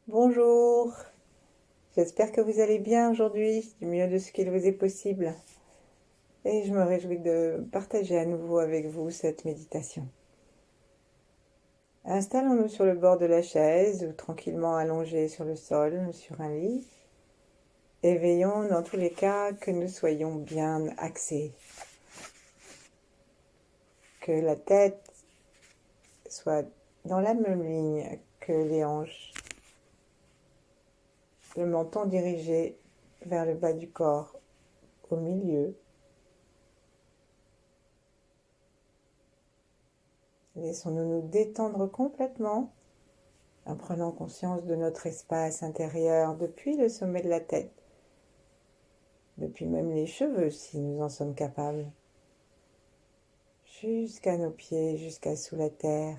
Bonjour, j'espère que vous allez bien aujourd'hui, du mieux de ce qu'il vous est possible. Et je me réjouis de partager à nouveau avec vous cette méditation. Installons-nous sur le bord de la chaise ou tranquillement allongés sur le sol ou sur un lit. Et veillons dans tous les cas que nous soyons bien axés, que la tête soit dans la même ligne que les hanches, le menton dirigé vers le bas du corps, au milieu. Laissons-nous nous détendre complètement en prenant conscience de notre espace intérieur depuis le sommet de la tête, depuis même les cheveux si nous en sommes capables, jusqu'à nos pieds, jusqu'à sous la terre.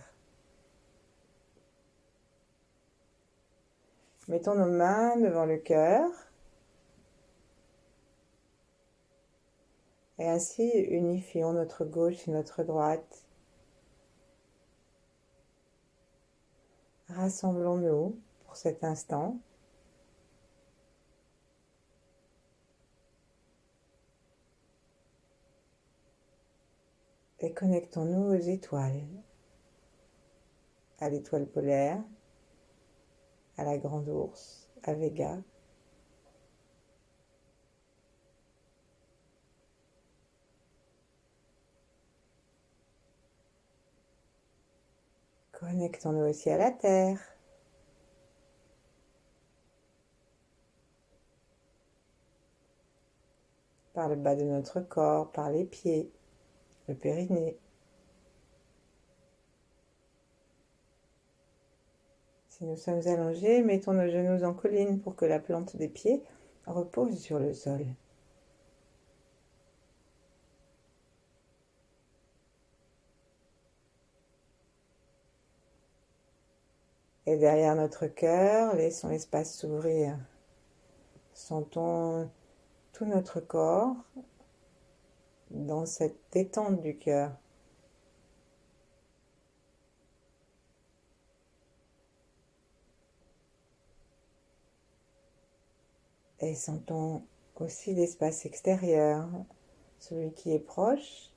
Mettons nos mains devant le cœur et ainsi unifions notre gauche et notre droite. Rassemblons-nous pour cet instant. Et connectons-nous aux étoiles, à l'étoile polaire, à la grande ours, à Vega. Connectons-nous aussi à la terre, par le bas de notre corps, par les pieds, le périnée. Si nous sommes allongés, mettons nos genoux en colline pour que la plante des pieds repose sur le sol. Et derrière notre cœur, laissons l'espace s'ouvrir. Sentons tout notre corps dans cette détente du cœur. Et sentons aussi l'espace extérieur, celui qui est proche.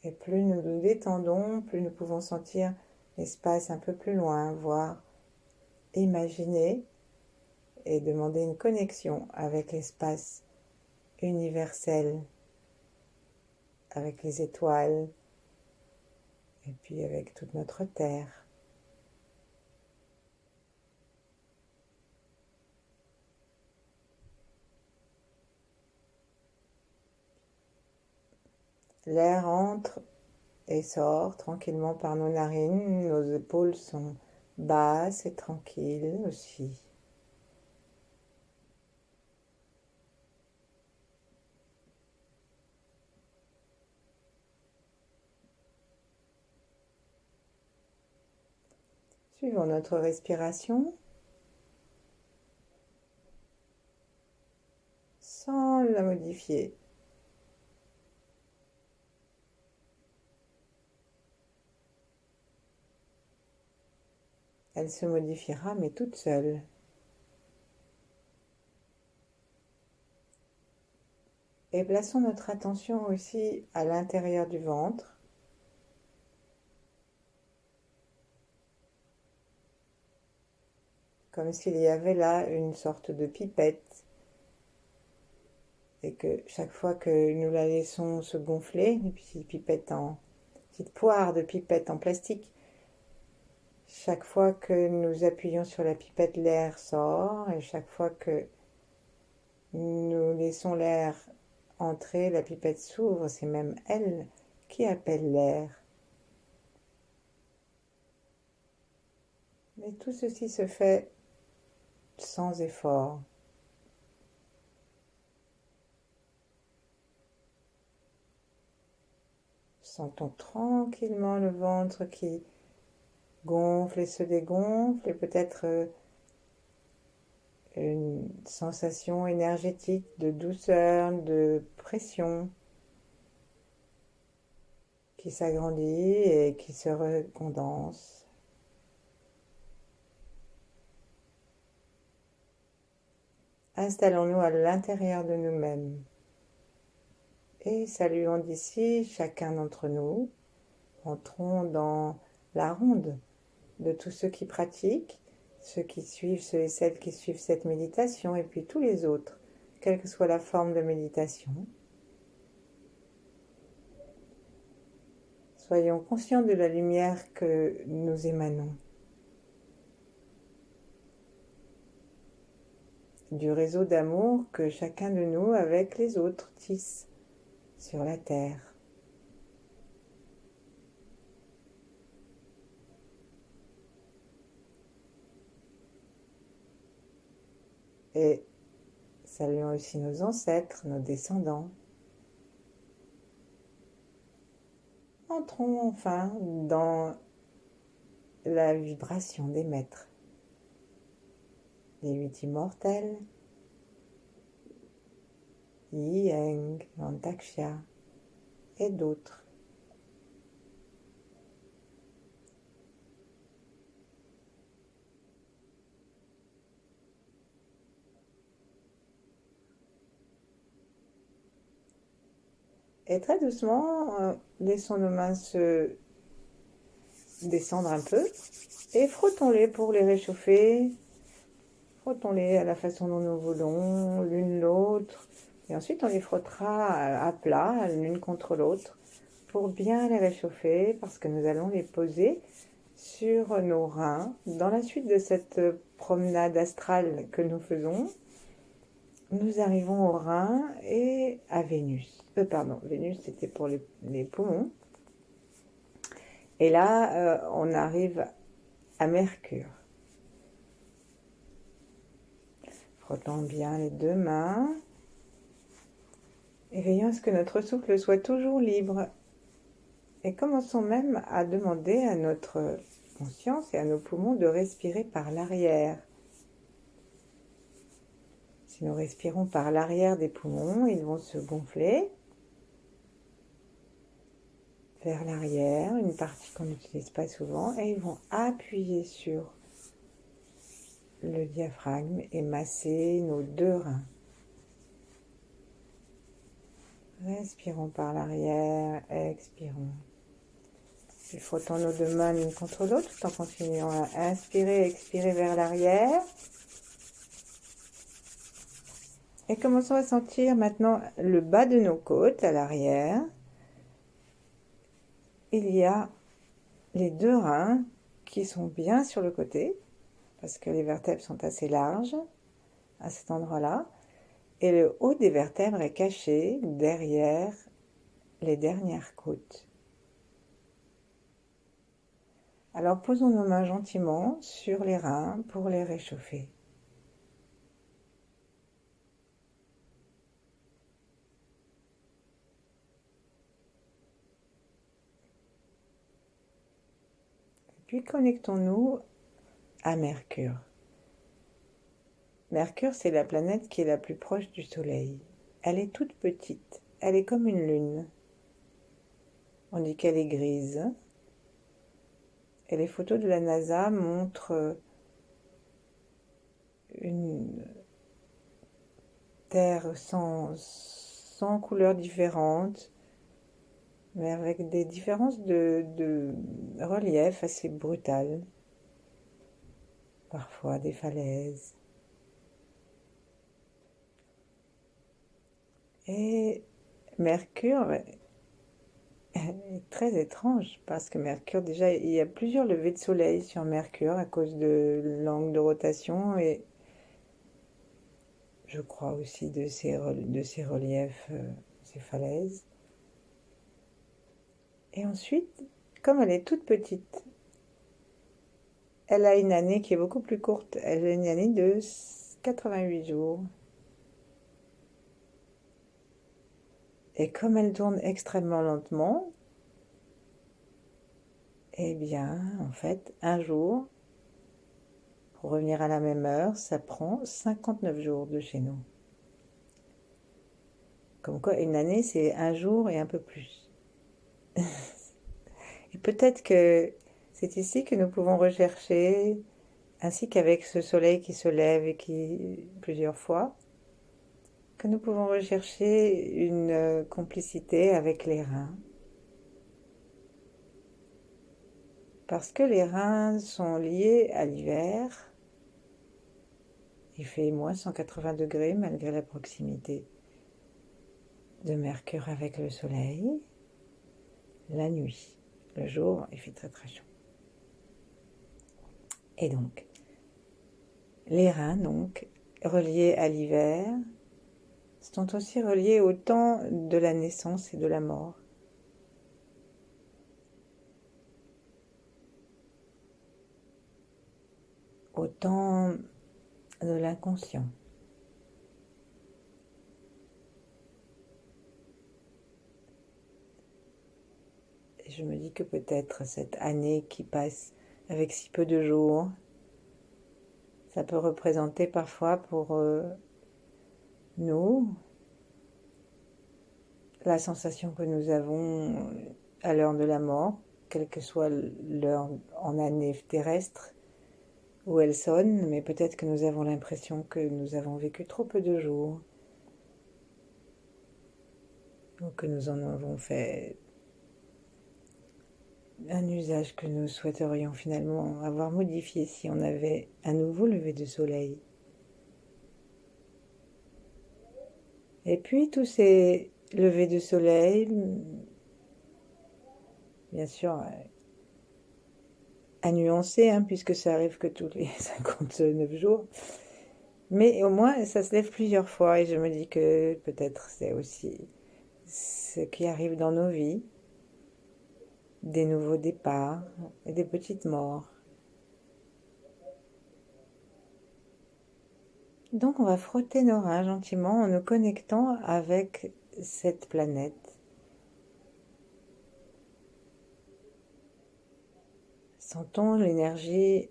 Et plus nous nous détendons, plus nous pouvons sentir l'espace un peu plus loin, voire imaginer et demander une connexion avec l'espace universel, avec les étoiles et puis avec toute notre terre. L'air entre et sort tranquillement par nos narines, nos épaules sont basses et tranquilles aussi. Suivons notre respiration sans la modifier. Elle se modifiera mais toute seule. Et plaçons notre attention aussi à l'intérieur du ventre, comme s'il y avait là une sorte de pipette et que chaque fois que nous la laissons se gonfler, une petite pipette petite poire de pipette en plastique, chaque fois que nous appuyons sur la pipette, l'air sort et chaque fois que nous laissons l'air entrer, la pipette s'ouvre, c'est même elle qui appelle l'air. Mais tout ceci se fait sans effort. Sentons tranquillement le ventre qui gonfle et se dégonfle et peut-être une sensation énergétique de douceur, de pression qui s'agrandit et qui se recondense. Installons-nous à l'intérieur de nous-mêmes et saluons d'ici chacun d'entre nous. Entrons dans la ronde de tous ceux qui pratiquent, ceux qui suivent, ceux et celles qui suivent cette méditation, et puis tous les autres, quelle que soit la forme de méditation. Soyons conscients de la lumière que nous émanons, du réseau d'amour que chacun de nous avec les autres tisse sur la terre. Et saluons aussi nos ancêtres, nos descendants. Entrons enfin dans la vibration des maîtres, les 8 immortels, Yi-Eng, Lantaxia et d'autres. Et très doucement, laissons nos mains se descendre un peu et frottons-les pour les réchauffer. Frottons-les à la façon dont nous voulons, l'une l'autre. Et ensuite, on les frottera à plat, l'une contre l'autre, pour bien les réchauffer, parce que nous allons les poser sur nos reins. Dans la suite de cette promenade astrale que nous faisons, nous arrivons aux reins et à Vénus. Vénus c'était pour les poumons. Et là, on arrive à Mercure. Frottons bien les deux mains et veillons à ce que notre souffle soit toujours libre. Et commençons même à demander à notre conscience et à nos poumons de respirer par l'arrière. Si nous respirons par l'arrière des poumons, ils vont se gonfler vers l'arrière, une partie qu'on n'utilise pas souvent, et ils vont appuyer sur le diaphragme et masser nos deux reins. Respirons par l'arrière, expirons. Et frottons nos deux mains l'une contre l'autre tout en continuant à inspirer et expirer vers l'arrière. Et commençons à sentir maintenant le bas de nos côtes à l'arrière. Il y a les deux reins qui sont bien sur le côté, parce que les vertèbres sont assez larges à cet endroit-là. Et le haut des vertèbres est caché derrière les dernières côtes. Alors posons nos mains gentiment sur les reins pour les réchauffer. Puis connectons-nous à Mercure. Mercure, c'est la planète qui est la plus proche du Soleil. Elle est toute petite, elle est comme une lune. On dit qu'elle est grise. Et les photos de la NASA montrent une Terre sans couleurs différentes, mais avec des différences de relief assez brutales. Parfois des falaises. Et Mercure est très étrange parce que Mercure, déjà, il y a plusieurs levées de soleil sur Mercure à cause de l'angle de rotation et je crois aussi de ces reliefs, ces falaises. Et ensuite, comme elle est toute petite, elle a une année qui est beaucoup plus courte. Elle a une année de 88 jours. Et comme elle tourne extrêmement lentement, eh bien, en fait, un jour, pour revenir à la même heure, ça prend 59 jours de chez nous. Comme quoi, une année, c'est un jour et un peu plus. Et peut-être que c'est ici que nous pouvons rechercher, ainsi qu'avec ce soleil qui se lève et qui, plusieurs fois, que nous pouvons rechercher une complicité avec les reins. Parce que les reins sont liés à l'hiver. Il fait moins 180 degrés malgré la proximité de Mercure avec le Soleil. La nuit, le jour, il fait très très chaud. Et donc, les reins, donc, reliés à l'hiver, sont aussi reliés au temps de la naissance et de la mort. Au temps de l'inconscient. Et je me dis que peut-être cette année qui passe avec si peu de jours, ça peut représenter parfois pour nous la sensation que nous avons à l'heure de la mort, quelle que soit l'heure en année terrestre où elle sonne, mais peut-être que nous avons l'impression que nous avons vécu trop peu de jours, ou que nous en avons fait un usage que nous souhaiterions finalement avoir modifié si on avait un nouveau lever de soleil. Et puis tous ces levers de soleil, bien sûr, à nuancer, hein, puisque ça arrive que tous les 59 jours, mais au moins ça se lève plusieurs fois et je me dis que peut-être c'est aussi ce qui arrive dans nos vies, des nouveaux départs et des petites morts. Donc on va frotter nos reins gentiment en nous connectant avec cette planète. Sentons l'énergie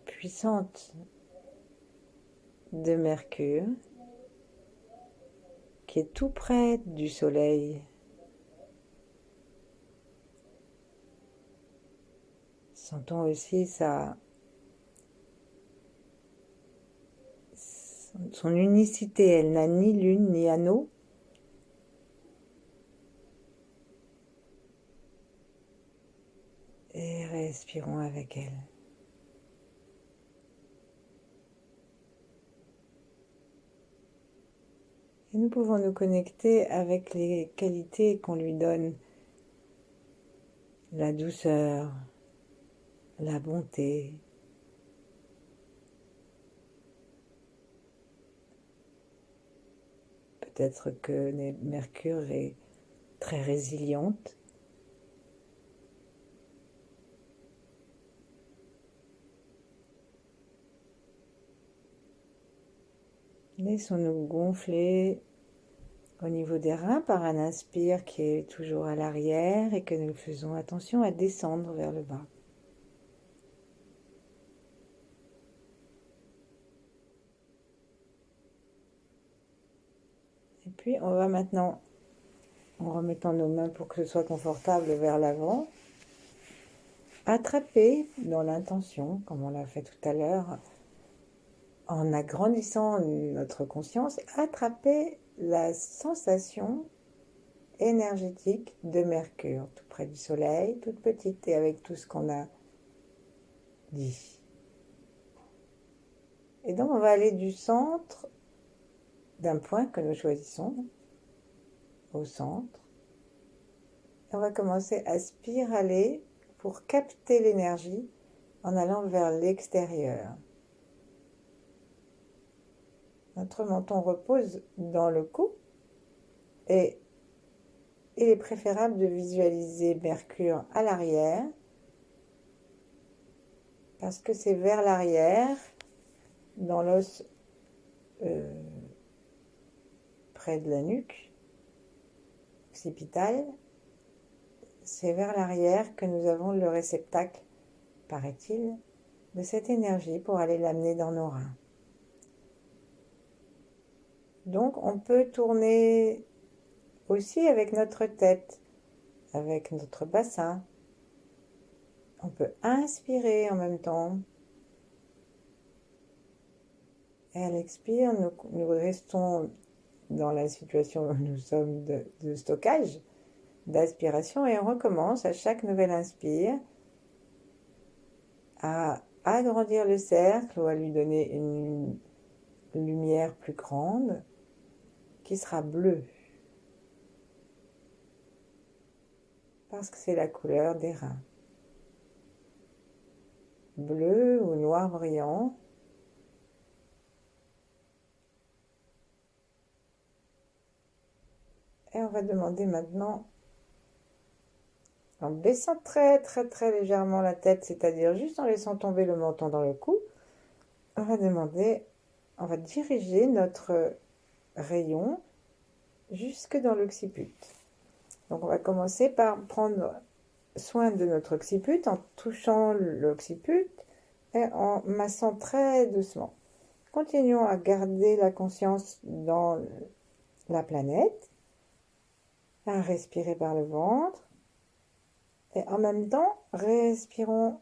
puissante de Mercure qui est tout près du Soleil. Sentons aussi son unicité. Elle n'a ni lune ni anneau. Et respirons avec elle. Et nous pouvons nous connecter avec les qualités qu'on lui donne. La douceur, la bonté. Peut-être que Mercure est très résiliente. Laissons-nous gonfler au niveau des reins par un inspire qui est toujours à l'arrière et que nous faisons attention à descendre vers le bas. Et puis on va maintenant, en remettant nos mains pour que ce soit confortable vers l'avant, attraper dans l'intention, comme on l'a fait tout à l'heure, en agrandissant notre conscience, attraper la sensation énergétique de Mercure, tout près du Soleil, toute petite, et avec tout ce qu'on a dit. Et donc on va aller du centre d'un point que nous choisissons, au centre, et on va commencer à spiraler pour capter l'énergie en allant vers l'extérieur. Notre menton repose dans le cou et il est préférable de visualiser Mercure à l'arrière parce que c'est vers l'arrière, dans l'os près de la nuque occipitale, c'est vers l'arrière que nous avons le réceptacle, paraît-il, de cette énergie pour aller l'amener dans nos reins. Donc on peut tourner aussi avec notre tête, avec notre bassin. On peut inspirer en même temps. Et à l'expire, nous restons dans la situation où nous sommes de stockage, d'aspiration, et on recommence à chaque nouvelle inspire à agrandir le cercle ou à lui donner une lumière plus grande qui sera bleue parce que c'est la couleur des reins. Bleu ou noir brillant. Et on va demander maintenant, en baissant très très très légèrement la tête, c'est-à-dire juste en laissant tomber le menton dans le cou, on va demander, on va diriger notre rayon jusque dans l'occiput. Donc on va commencer par prendre soin de notre occiput en touchant l'occiput et en massant très doucement. Continuons à garder la conscience dans la planète, à respirer par le ventre et en même temps respirons,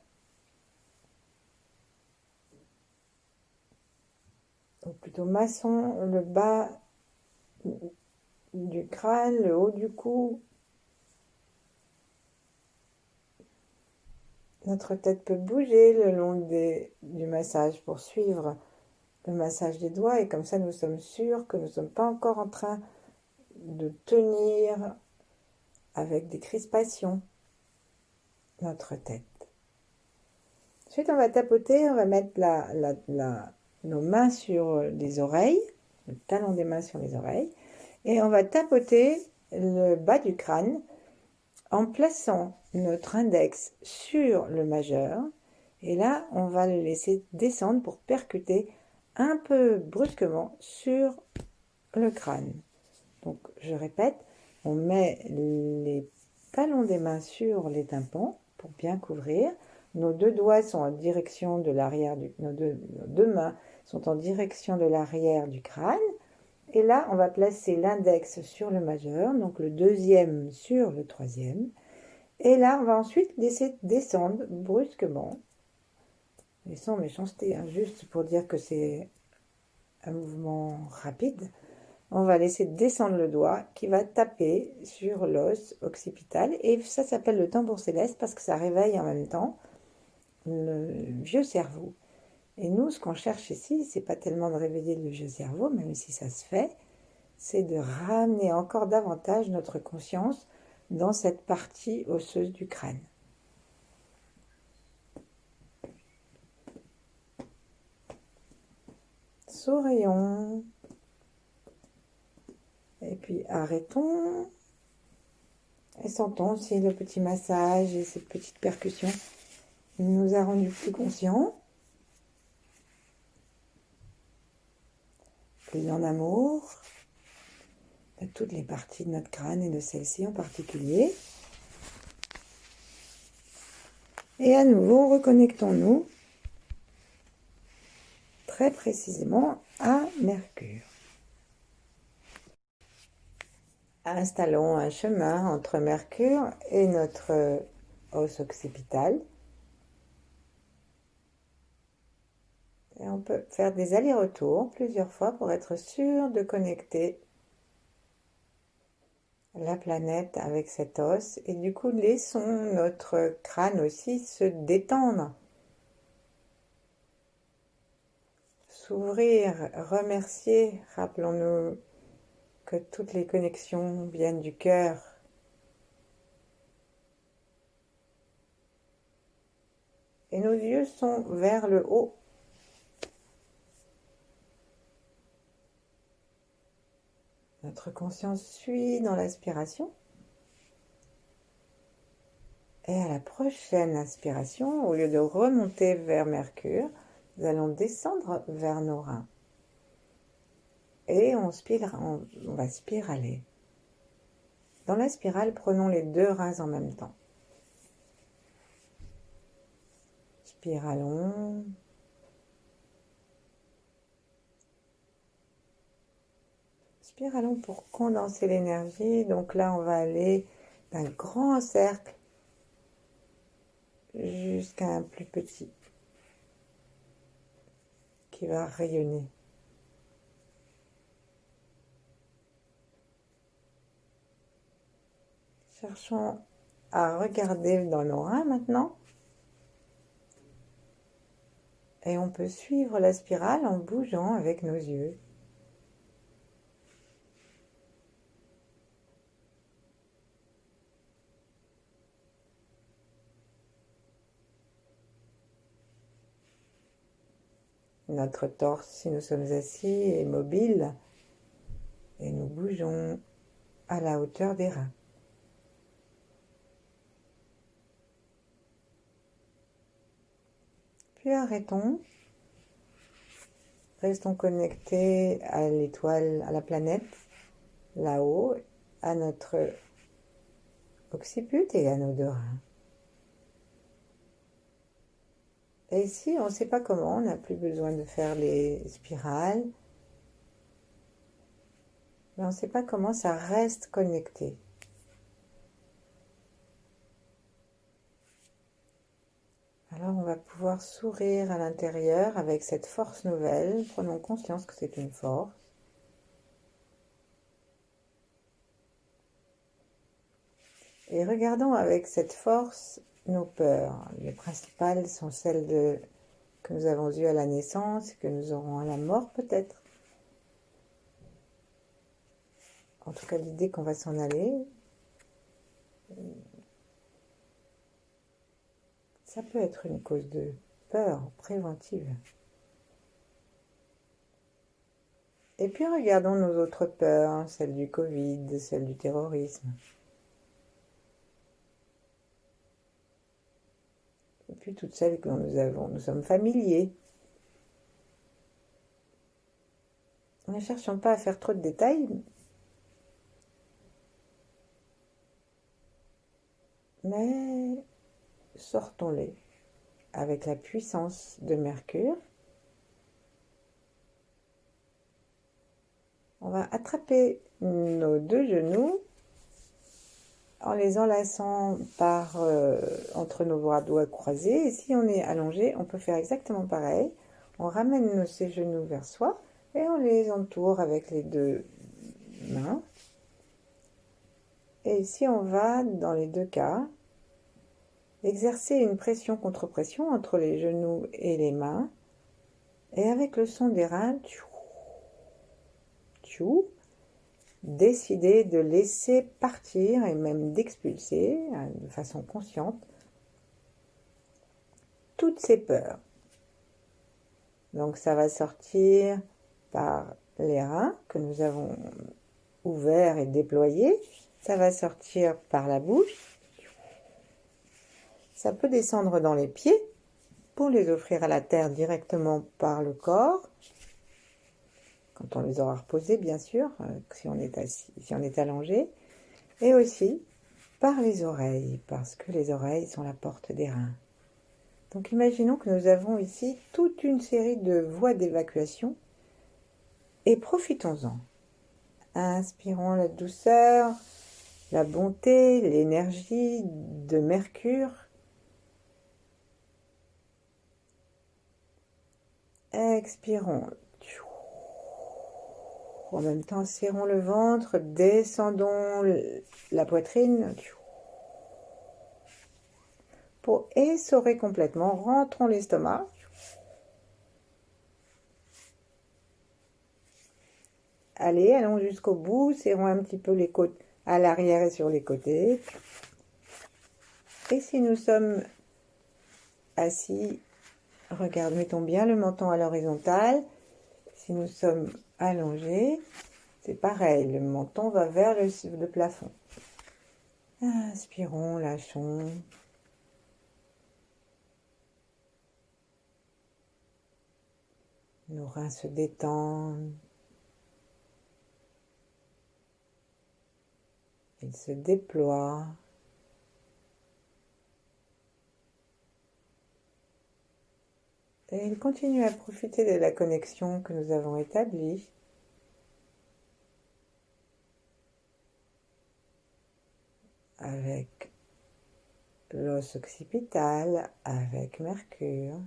ou plutôt massons le bas du crâne, le haut du cou. Notre tête peut bouger le long du massage pour suivre le massage des doigts et comme ça nous sommes sûrs que nous ne sommes pas encore en train de tenir avec des crispations notre tête. Ensuite on va tapoter, on va mettre nos mains sur les oreilles, le talon des mains sur les oreilles, et on va tapoter le bas du crâne en plaçant notre index sur le majeur, et là on va le laisser descendre pour percuter un peu brusquement sur le crâne. Donc je répète, on met les talons des mains sur les tympans pour bien couvrir. Nos deux doigts sont en direction de l'arrière nos deux mains sont en direction de l'arrière du crâne. Et là, on va placer l'index sur le majeur, donc le deuxième sur le troisième. Et là, on va ensuite laisser descendre brusquement, et sans méchanceté, hein, juste pour dire que c'est un mouvement rapide. On va laisser descendre le doigt qui va taper sur l'os occipital. Et ça s'appelle le tambour céleste parce que ça réveille en même temps le vieux cerveau. Et nous, ce qu'on cherche ici, c'est pas tellement de réveiller le vieux cerveau, même si ça se fait, c'est de ramener encore davantage notre conscience dans cette partie osseuse du crâne. Sourions. Et puis arrêtons. Et sentons si le petit massage et cette petite percussion nous a rendus plus conscients, plus en amour de toutes les parties de notre crâne et de celle-ci en particulier. Et à nouveau, reconnectons-nous très précisément à Mercure. Installons un chemin entre Mercure et notre os occipital. Et on peut faire des allers-retours plusieurs fois pour être sûr de connecter la planète avec cet os. Et du coup, laissons notre crâne aussi se détendre. S'ouvrir, remercier. Rappelons-nous que toutes les connexions viennent du cœur. Et nos yeux sont vers le haut. Notre conscience suit dans l'aspiration. Et à la prochaine inspiration, au lieu de remonter vers Mercure, nous allons descendre vers nos reins. Et on va spiraler. Dans la spirale, prenons les deux reins en même temps. Spiralons. Spiralons pour condenser l'énergie. Donc là, on va aller d'un grand cercle jusqu'à un plus petit qui va rayonner. Cherchons à regarder dans nos reins maintenant. Et on peut suivre la spirale en bougeant avec nos yeux. Notre torse, si nous sommes assis, est mobile et nous bougeons à la hauteur des reins. Puis arrêtons. Restons connectés à l'étoile, à la planète, là-haut, à notre occiput et à nos deux reins. Et ici, on ne sait pas comment, on n'a plus besoin de faire les spirales, mais on ne sait pas comment ça reste connecté. Alors on va pouvoir sourire à l'intérieur avec cette force nouvelle. Prenons conscience que c'est une force. Et regardons avec cette force nos peurs. Les principales sont celles que nous avons eues à la naissance, que nous aurons à la mort peut-être. En tout cas, l'idée qu'on va s'en aller. Ça peut être une cause de peur préventive. Et puis regardons nos autres peurs, celle du Covid, celle du terrorisme. Et puis toutes celles que nous sommes familiers. Ne cherchons pas à faire trop de détails, mais sortons-les avec la puissance de Mercure. On va attraper nos deux genoux en les enlaçant entre nos doigts croisés. Et si on est allongé, on peut faire exactement pareil. On ramène ses genoux vers soi et on les entoure avec les deux mains. Et ici, on va, dans les deux cas, exercer une pression contre pression entre les genoux et les mains. Et avec le son des reins, décider de laisser partir et même d'expulser de façon consciente toutes ces peurs. Donc ça va sortir par les reins que nous avons ouverts et déployés. Ça va sortir par la bouche. Ça peut descendre dans les pieds pour les offrir à la terre directement par le corps. Quand on les aura reposés, bien sûr, si on est assis, si on est allongé, et aussi par les oreilles, parce que les oreilles sont la porte des reins. Donc imaginons que nous avons ici toute une série de voies d'évacuation, et profitons-en. Inspirons la douceur, la bonté, l'énergie de Mercure. Expirons. En même temps, serrons le ventre, descendons la poitrine. Pour essorer complètement, rentrons l'estomac. Allez, allons jusqu'au bout, serrons un petit peu les côtes à l'arrière et sur les côtés. Et si nous sommes assis, regarde, mettons bien le menton à l'horizontale. Si nous sommes allongés, c'est pareil, le menton va vers le plafond. Inspirons, lâchons. Nos reins se détendent. Ils se déploient. Et ils continuent à profiter de la connexion que nous avons établie. Avec l'os occipital, avec Mercure.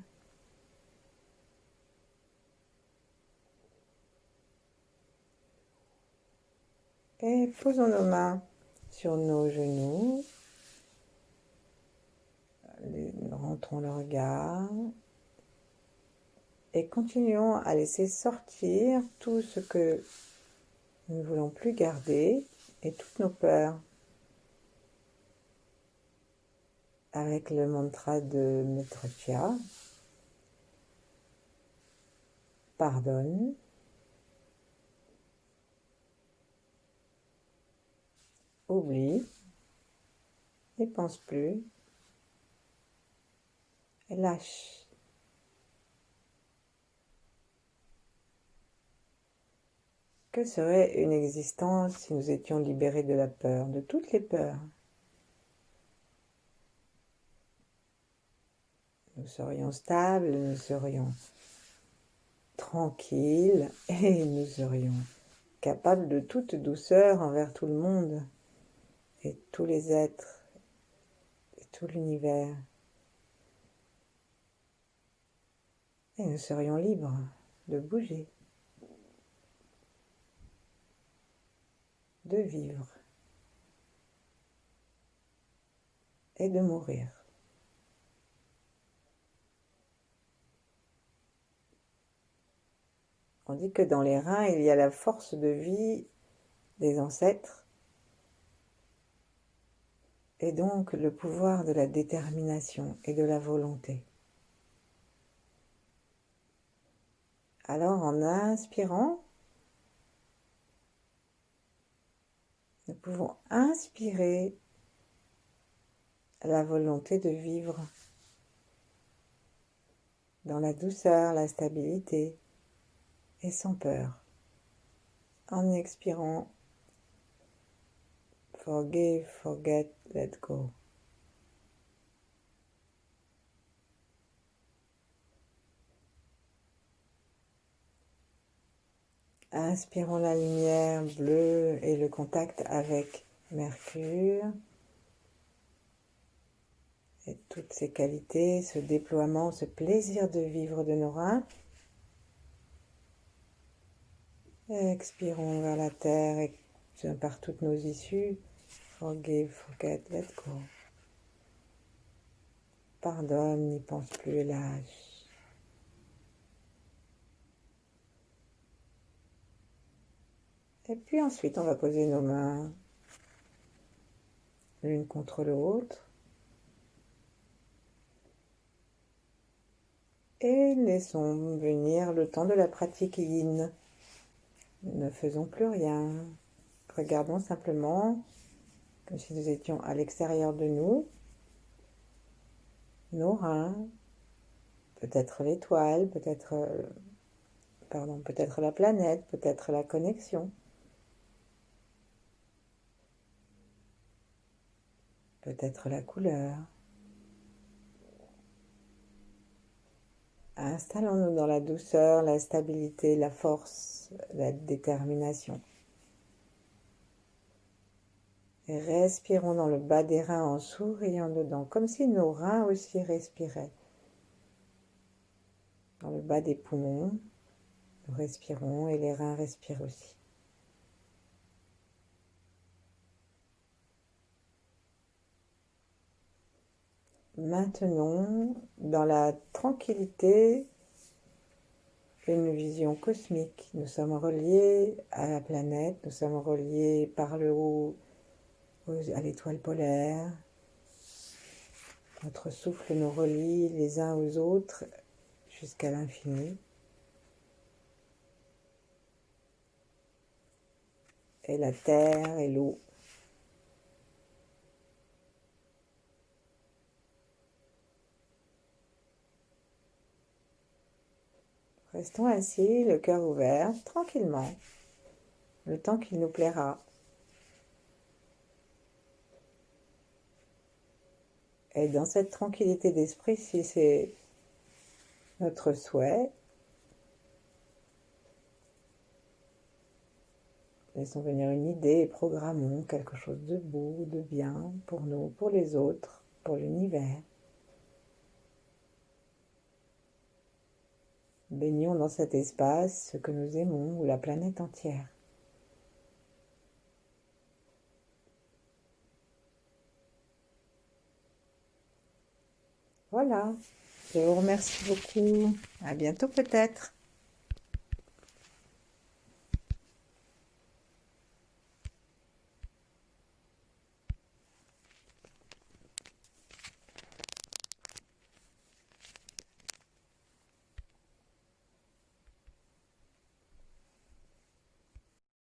Et posons nos mains sur nos genoux. Rentrons le regard et continuons à laisser sortir tout ce que nous ne voulons plus garder et toutes nos peurs avec le mantra de Maître Chia. Pardonne. Oublie. Ne pense plus. Et lâche. Que serait une existence si nous étions libérés de la peur, de toutes les peurs? Nous serions stables, nous serions tranquilles et nous serions capables de toute douceur envers tout le monde et tous les êtres et tout l'univers. Et nous serions libres de bouger, de vivre et de mourir. On dit que dans les reins, il y a la force de vie des ancêtres et donc le pouvoir de la détermination et de la volonté. Alors en inspirant, nous pouvons inspirer la volonté de vivre dans la douceur, la stabilité et sans peur. En expirant, forgive, forget, let go. Inspirons la lumière bleue et le contact avec Mercure et toutes ses qualités, ce déploiement, ce plaisir de vivre de nos reins. Expirons vers la terre et par toutes nos issues. Forgive, forget, let go. Pardonne, n'y pense plus et lâche. Et puis ensuite, on va poser nos mains l'une contre l'autre. Et laissons venir le temps de la pratique yin. Ne faisons plus rien. Regardons simplement, comme si nous étions à l'extérieur de nous, nos reins, peut-être l'étoile, peut-être la planète, peut-être la connexion. Peut-être la couleur. Installons-nous dans la douceur, la stabilité, la force, la détermination. Et respirons dans le bas des reins en souriant dedans, comme si nos reins aussi respiraient. Dans le bas des poumons, nous respirons et les reins respirent aussi. Maintenons dans la tranquillité une vision cosmique. Nous sommes reliés à la planète, nous sommes reliés par le haut à l'étoile polaire. Notre souffle nous relie les uns aux autres jusqu'à l'infini. Et la terre et l'eau. Restons assis, le cœur ouvert, tranquillement, le temps qu'il nous plaira. Et dans cette tranquillité d'esprit, si c'est notre souhait, laissons venir une idée et programmons quelque chose de beau, de bien pour nous, pour les autres, pour l'univers. Baignons dans cet espace ce que nous aimons ou la planète entière. Voilà. Je vous remercie beaucoup. À bientôt peut-être.